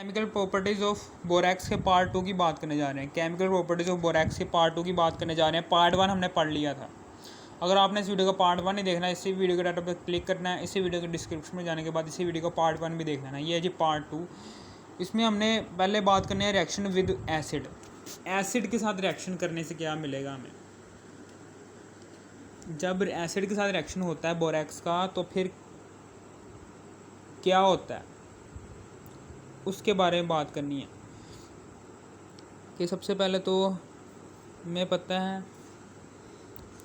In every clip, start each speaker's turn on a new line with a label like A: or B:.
A: Chemical properties of borax के part 2 की बात करने जा रहे हैं। केमिकल प्रॉपर्टीज़ ऑफ बोरैक्स के पार्ट 2 की बात करने जा रहे हैं। पार्ट 1 हमने पढ़ लिया था। अगर आपने इस वीडियो का पार्ट 1 नहीं देखना है, इसी वीडियो के डाटा पर क्लिक करना है, इसी वीडियो के डिस्क्रिप्शन में जाने के बाद इसी वीडियो का पार्ट 1 भी देख लेना है। ये है जी पार्ट 2। इसमें हमने पहले बात करनी है रिएक्शन विद एसिड। एसिड के साथ रिएक्शन करने से क्या मिलेगा हमें। जब एसिड के साथ रिएक्शन होता है बोरैक्स का तो फिर क्या होता है उसके बारे में बात करनी है। कि सबसे पहले तो हमें पता है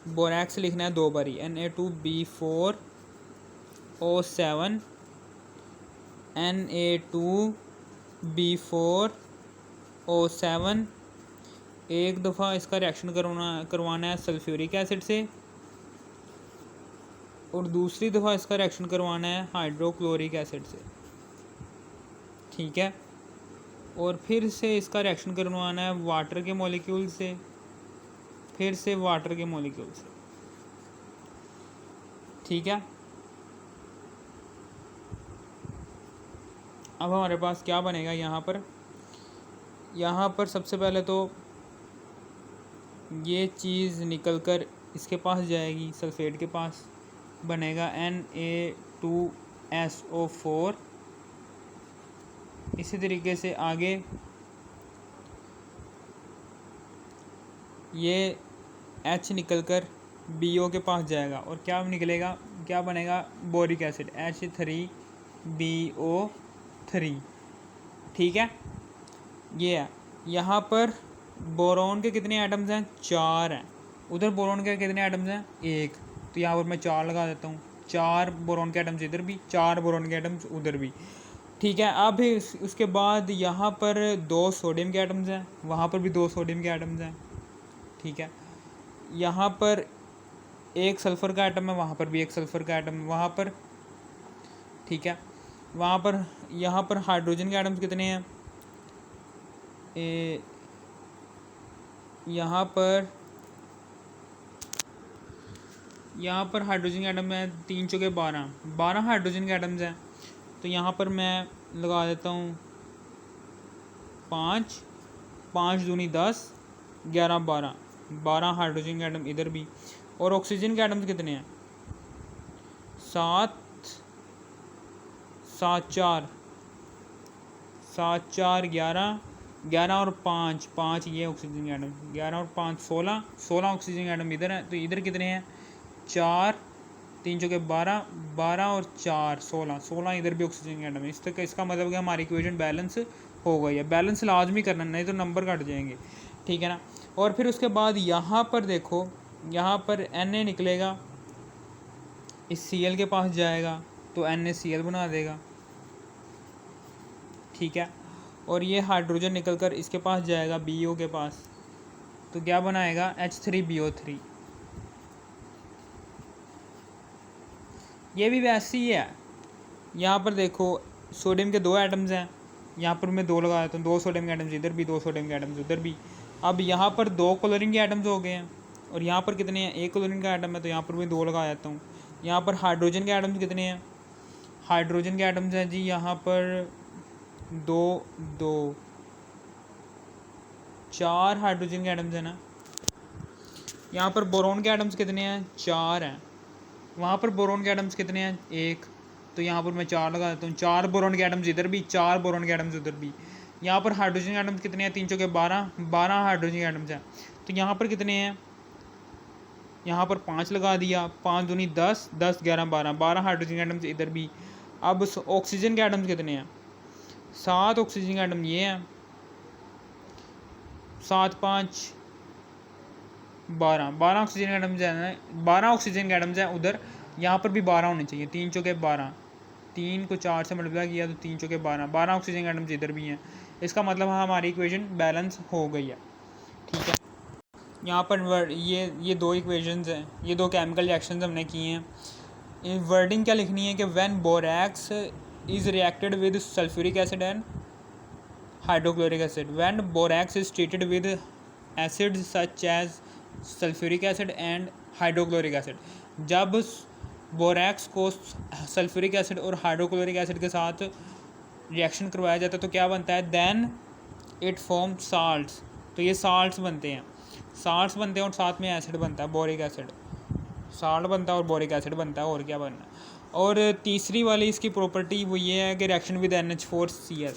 A: बोरैक्स लिखना है 2 बारी Na2B4O7 Na2B4O7। एक दफ़ा इसका रिएक्शन करवाना है सल्फ्यूरिक एसिड से और दूसरी दफ़ा इसका रिएक्शन करवाना है हाइड्रोक्लोरिक एसिड से, ठीक है। और फिर से इसका रिएक्शन करवाना है वाटर के मॉलिक्यूल से, फिर से वाटर के मॉलिक्यूल से, ठीक है। अब हमारे पास क्या बनेगा यहाँ पर सबसे पहले तो ये चीज़ निकल कर इसके पास जाएगी, सल्फेट के पास बनेगा Na2SO4। इसी तरीके से आगे ये H निकल कर BO के पास जाएगा और क्या निकलेगा, क्या बनेगा, बोरिक एसिड H3BO3, ठीक है। ये है। यहाँ पर बोरोन के कितने एटम्स हैं, 4 हैं। उधर बोरोन के कितने एटम्स हैं, 1। तो यहाँ पर मैं 4 लगा देता हूँ। 4 बोरोन के एटम्स इधर भी, 4 बोरोन के एटम्स उधर भी, ठीक है। अब उसके बाद यहाँ पर 2 सोडियम के एटम्स हैं, वहाँ पर भी 2 सोडियम के एटम्स हैं, ठीक है। यहाँ पर 1 सल्फ़र का एटम है, वहाँ पर भी 1 सल्फ़र का एटम है, वहाँ पर, ठीक है। वहाँ पर यहाँ पर हाइड्रोजन के एटम्स कितने हैं, यहाँ पर हाइड्रोजन के एटम है 3 चौके 12 हाइड्रोजन के एटम्स हैं। तो यहाँ पर मैं लगा देता हूँ 5 5 दूनी 10 11 12 हाइड्रोजन के एटम इधर भी। और ऑक्सीजन के एटम्स कितने हैं, 7 7 4 11 और 5 ये ऑक्सीजन के एटम, 11 और 5 16 ऑक्सीजन के एटम इधर है। तो इधर कितने हैं, 4 3 चौके 12 और 4 16 इधर भी ऑक्सीजन के एटम है। इसका मतलब कि हमारी इक्वेशन बैलेंस हो गई है। बैलेंस लाजमी करना, नहीं तो नंबर कट जाएंगे, ठीक है ना। और फिर उसके बाद यहाँ पर देखो, यहाँ पर Na निकलेगा, इस Cl के पास जाएगा तो NaCl बना देगा, ठीक है। और ये हाइड्रोजन निकलकर इसके पास जाएगा BO के पास, तो क्या बनाएगा, H3BO3। ये भी वैसे ही है। यहाँ पर देखो सोडियम के 2 एटम्स हैं, यहाँ पर मैं 2 लगा देता हूँ, 2 सोडियम के एटम्स इधर भी, 2 सोडियम के एटम्स उधर भी। अब यहाँ पर 2 क्लोरीन के एटम्स हो गए हैं और यहाँ पर कितने हैं, 1 क्लोरीन का एटम है, तो यहाँ पर मैं 2 लगा देता हूँ। यहाँ पर हाइड्रोजन के एटम्स कितने हैं, हाइड्रोजन के एटम्स हैं जी यहाँ पर 2 4 हाइड्रोजन के एटम्स हैं ना। यहाँ पर बोरोन के एटम्स कितने हैं, 4 हैं। वहाँ पर बोरोन के एटम्स कितने हैं, 1। तो यहाँ पर मैं 4 लगा देता हूँ। 4 बोरोन के एटम्स इधर भी, 4 बोरोन के एटम्स उधर भी। यहाँ पर हाइड्रोजन के एटम्स कितने हैं, 3 चौके 12 हाइड्रोजन के एटम्स हैं। तो यहाँ पर कितने हैं, यहाँ पर 5 लगा दिया, 5 दूनी 10 10 11 12 हाइड्रोजन के एटम्स इधर भी। अब ऑक्सीजन के एटम्स कितने हैं, 7 ऑक्सीजन के एटम ये हैं, 7 5 12 ऑक्सीजन के एटम्स हैं, 12 ऑक्सीजन के एटम्स हैं उधर। यहाँ पर भी 12 होने चाहिए, 3 चौके 12, 3 को 4 से मल्टीप्लाई किया तो 3 चौके 12 ऑक्सीजन के एटम्स इधर भी हैं। इसका मतलब हमारी इक्वेशन बैलेंस हो गई है, ठीक है। यहाँ पर ये 2 इक्वेशंस हैं, ये 2 केमिकल रिएक्शंस हमने किए हैं। इन वर्डिंग क्या लिखनी है कि when borax is reacted with sulphuric acid and hydrochloric acid, when borax is treated with acids such as sulphuric acid and hydrochloric acid, जब बोरैक्स को सल्फ्यूरिक एसिड और हाइड्रोक्लोरिक एसिड के साथ रिएक्शन करवाया जाता है तो क्या बनता है, देन इट फॉर्म साल्ट्स, तो ये साल्ट्स बनते हैं, साल्ट्स बनते हैं और साथ में एसिड बनता है, बोरिक एसिड, साल्ट बनता है और बोरिक एसिड बनता है, और क्या बनना है। और तीसरी वाली इसकी प्रॉपर्टी वो ये है कि रिएक्शन विद NH4Cl,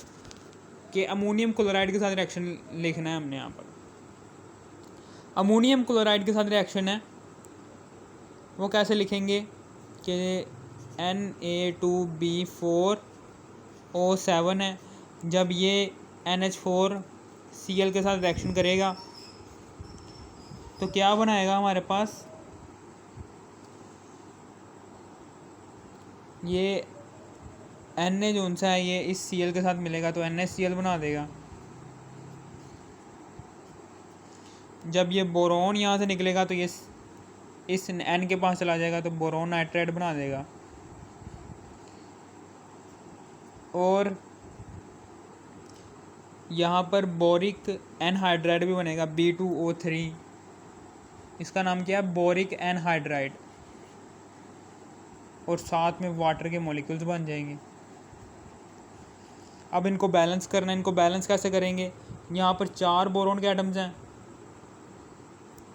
A: कि अमोनियम क्लोराइड के साथ रिएक्शन लिखना है हमने यहाँ पर। अमोनियम क्लोराइड के साथ रिएक्शन है वो कैसे लिखेंगे कि Na2B4O7 है, जब ये NH4Cl के साथ रिएक्शन करेगा तो क्या बनाएगा हमारे पास, ये Na जो सा है ये इस Cl के साथ मिलेगा तो NaCl बना देगा। जब ये बोरोन यहाँ से निकलेगा तो ये इस N के पास चला जाएगा तो बोरोन नाइट्राइड बना देगा। और यहाँ पर बोरिक एनहाइड्राइड भी बनेगा, B2O3, इसका नाम क्या है, बोरिक एनहाइड्राइड, और साथ में वाटर के मॉलिक्यूल्स बन जाएंगे। अब इनको बैलेंस करना है, इनको बैलेंस कैसे करेंगे, यहाँ पर 4 बोरोन के एटम्स हैं,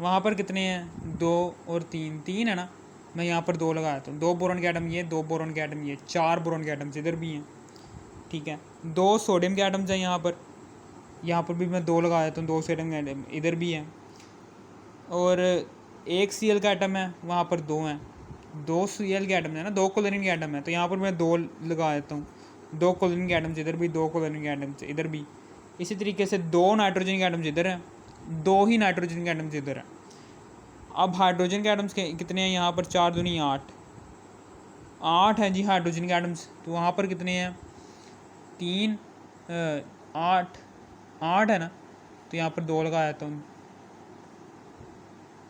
A: वहाँ पर कितने हैं, 2 और 3 है ना, मैं यहाँ पर 2 लगाया तो 2 बोरोन के एटम ये, 2 बोरोन के एटम ये, 4 बोरोन के एटम्स इधर भी हैं, ठीक है। 2 सोडियम के एटम्स हैं यहाँ पर भी मैं 2 लगाया तो 2 सोडियम के एटम इधर भी हैं, और 1 Cl का एटम है वहाँ पर 2 हैं, 2 Cl के एटम है ना, 2 क्लोरीन के एटम है तो यहाँ पर मैं 2 लगा देता हूँ, 2 क्लोरीन के एटम्स इधर भी, 2 क्लोरीन के एटम्स इधर भी। इसी तरीके से 2 नाइट्रोजन के एटम्स इधर हैं, 2 ही नाइट्रोजन के एटम्स इधर हैं। अब हाइड्रोजन के एटम्स कितने हैं यहाँ पर, 4 दूनी 8 हैं जी हाइड्रोजन के एटम्स, तो वहाँ पर कितने हैं, 3 8 है ना, तो यहाँ पर 2 लगा देता हूँ,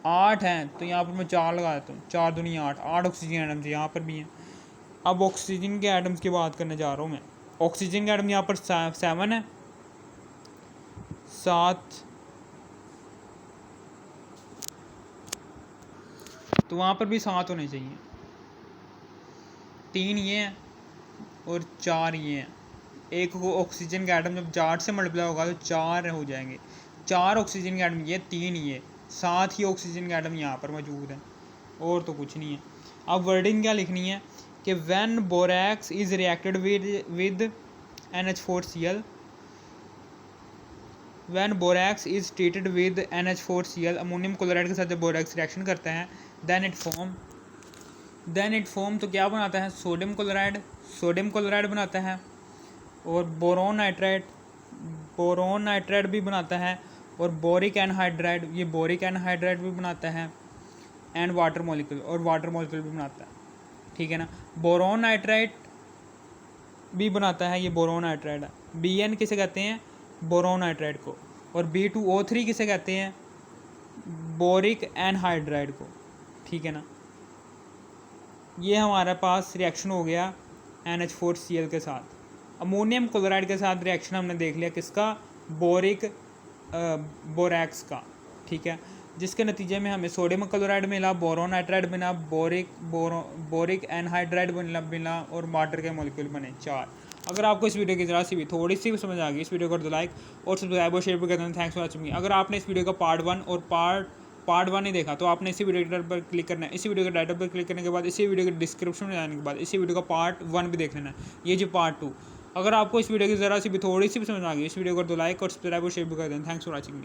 A: 8 हैं तो यहाँ पर मैं 4 लगा देता हूँ, 4 दूनी 8 ऑक्सीजन एटम्स यहाँ पर भी हैं। अब ऑक्सीजन के एटम्स की बात करने जा रहा हूँ मैं। ऑक्सीजन के एटम यहाँ पर 7 है, 7, तो वहाँ पर भी 7 होने चाहिए, 3 ये हैं और 4 ये हैं। एक ऑक्सीजन का एटम जब 4 से मल्टीप्लाई होगा तो 4 हो जाएंगे, 4 ऑक्सीजन का एटम ये, 3 ये, 7 ही ऑक्सीजन का एटम यहाँ पर मौजूद है, और तो कुछ नहीं है। अब वर्डिंग क्या लिखनी है कि when borax is reacted with NH4Cl, when borax is treated with NH4Cl, ammonium chloride के साथ जब बोरैक्स रिएक्शन करता है देन इट फॉर्म तो क्या बनाता है, सोडियम क्लोराइड बनाता है, और बोरोन नाइट्राइड भी बनाता है, और बोरिक एनहाइड्राइड भी बनाता है, एंड वाटर मॉलिक्यूल भी बनाता है, ठीक है ना। बोरोन नाइट्राइड भी बनाता है, ये बोरोन नाइट्राइड है, Bn किसे कहते हैं, बोरोन नाइट्राइड को, और B2O3 किसे कहते हैं, बोरिक एनहाइड्राइड को, ठीक है ना। ये हमारे पास रिएक्शन हो गया NH4Cl के साथ। अमोनियम क्लोराइड के साथ रिएक्शन हमने देख लिया किसका, बोरैक्स का, ठीक है, जिसके नतीजे में हमें सोडियम क्लोराइड मिला, बोरोन नाइट्राइड मिला, बोरिक एनहाइड्राइड मिला, और वाटर के मॉलिक्यूल बने 4। अगर आपको इस वीडियो की ज़रा सी भी थोड़ी सी भी समझ आ गई, इस वीडियो को तो लाइक और सब्सक्राइब और शेयर भी करते हैं। Thanks for watching. अगर आपने इस वीडियो का पार्ट 1 और पार्ट 1 नहीं देखा तो आपने इसी वीडियो पर क्लिक करना है, इसी वीडियो के टाइटल पर क्लिक करने के बाद इसी वीडियो के डिस्क्रिप्शन में जाने के बाद इसी वीडियो का पार्ट 1 भी देख लेना है, ये जी पार्ट 2। अगर आपको इस वीडियो की ज़रा सी भी थोड़ी सी भी समझ आ गई, इस वीडियो को तो लाइक और सब्सक्राइब और शेयर भी कर दें। Thanks for watching.